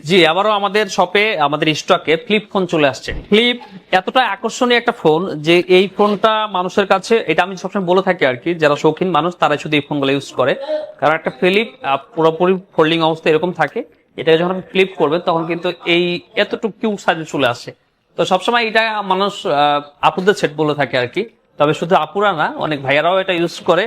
জি, আবারও আমাদের শপে আমাদের স্টকে ফ্লিপ ফোন চলে আসছে। ফ্লিপ এতটা আকর্ষণীয় একটা ফোন যে এই ফোনটা মানুষের কাছে, এটা আমি সবসময় বলে থাকি আর কি, যারা শৌখিন মানুষ তারাই শুধু এই ফোনগুলো ইউজ করে। কারণ একটা ফ্লিপ পুরোপুরি ফোল্ডিং অবস্থা এরকম থাকে, এটাকে যখন আপনি ফ্লিপ করবেন তখন কিন্তু এই এতটুকু কিউট সাইজে চলে আসে। তো সবসময় এটা মানুষ আপুদের সেট বলে থাকে আর কি। তবে শুধু আপুরা না, অনেক ভাইয়ারাও এটা ইউজ করে।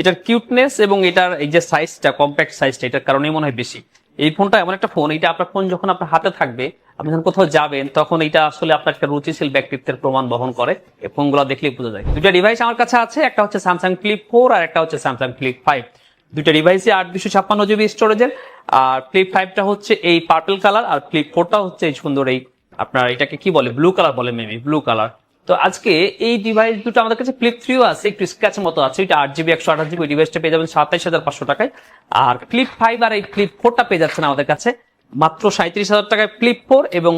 এটার কিউটনেস এবং এটার এই যে সাইজটা, কম্প্যাক্ট সাইজটা, এটার কারণেই মনে হয় বেশি। এই ফোনটা এমন একটা ফোন, এটা আপনার ফোন যখন আপনার হাতে থাকবে, আপনি যখন কোথাও যাবেন, তখন এটা আসলে আপনার একটা রুচিশীল ব্যক্তিত্বের প্রমাণ বহন করে। এই ফোনগুলো দেখলেই বোঝা যায়। দুটা ডিভাইস আমার কাছে আছে, একটা হচ্ছে স্যামসাং ফ্লিপ 4 আর একটা হচ্ছে স্যামসাং ফ্লিপ 5। দুইটা ডিভাইসে 8 256 GB স্টোরেজের। আর ফ্লিপ 5টা হচ্ছে এই পার্পল কালার, আর ফ্লিপ 4টা হচ্ছে এই সুন্দর এই আপনার এটাকে কি বলে, ব্লু কালার বলে, মেবি ব্লু কালার। তো আজকে এই ডিভাইস দুটো আমাদের কাছে ফ্লিপ 3ও আছে, একটু স্ক্র্যাচের মতো আছে। এটা 8 GB 128 GB, ওই ডিভাইসটা পেয়ে যাবেন 27,500 টাকায়। আর ফ্লিপ 5 আর এই ফ্লিপ 4টা পেয়ে যাচ্ছেন আমাদের কাছে মাত্র 37,000 টাকায় ফ্লিপ 4 এবং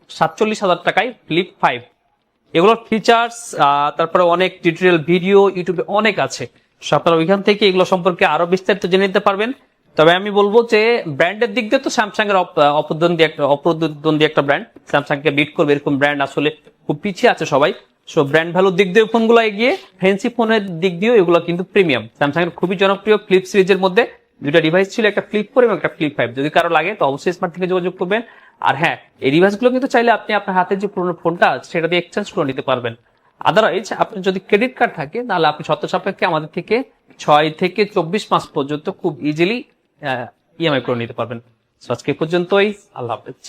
47,000 টাকায় ফ্লিপ 5। এগুলোর ফিচার্স, তারপরে অনেক টিউটোরিয়াল ভিডিও ইউটিউবে অনেক আছে। আপনারা ওইখান থেকে এগুলো সম্পর্কে আরো বিস্তারিত জেনে নিতে পারবেন। তবে আমি বলবো যে ব্র্যান্ডের দিক দিয়ে তো স্যামসাং এর অপ্রতিদ্বন্দ্বী একটা ব্র্যান্ড, স্যামসাং কে বিট করবে এরকম ব্র্যান্ড আসলে খুব পিছিয়ে আছে সবাই। সো ব্র্যান্ড ভ্যালুর দিক দিয়ে ফোনগুলো এগিয়ে, ফ্যান্সি ফোনের দিক দিয়েও এগুলো কিন্তু প্রিমিয়াম। স্যামসাং এর খুবই জনপ্রিয় ফ্লিপ সিরিজের মধ্যে দুইটা ডিভাইস ছিল, একটা ফ্লিপ 4 এবং একটা ফ্লিপ 5। যদি কারো লাগে তো অবশ্যই স্মার্ট থেকে যোগাযোগ করবেন। আর হ্যাঁ, এই ডিভাইসগুলো কিন্তু চাইলে আপনি আপনার হাতে যে পুরোনো ফোনটা আছে সেটা দিয়ে এক্সচেঞ্জ করে নিতে পারবেন। আদারওয়াইজ আপনার যদি ক্রেডিট কার্ড থাকে তাহলে আপনি শর্ত সাপেক্ষে আমাদের থেকে 6 থেকে 24 মাস পর্যন্ত খুব ইজিলি ইএমআই করে নিতে পারবেন। আজকে পর্যন্তই, আল্লাহ হাফেজ।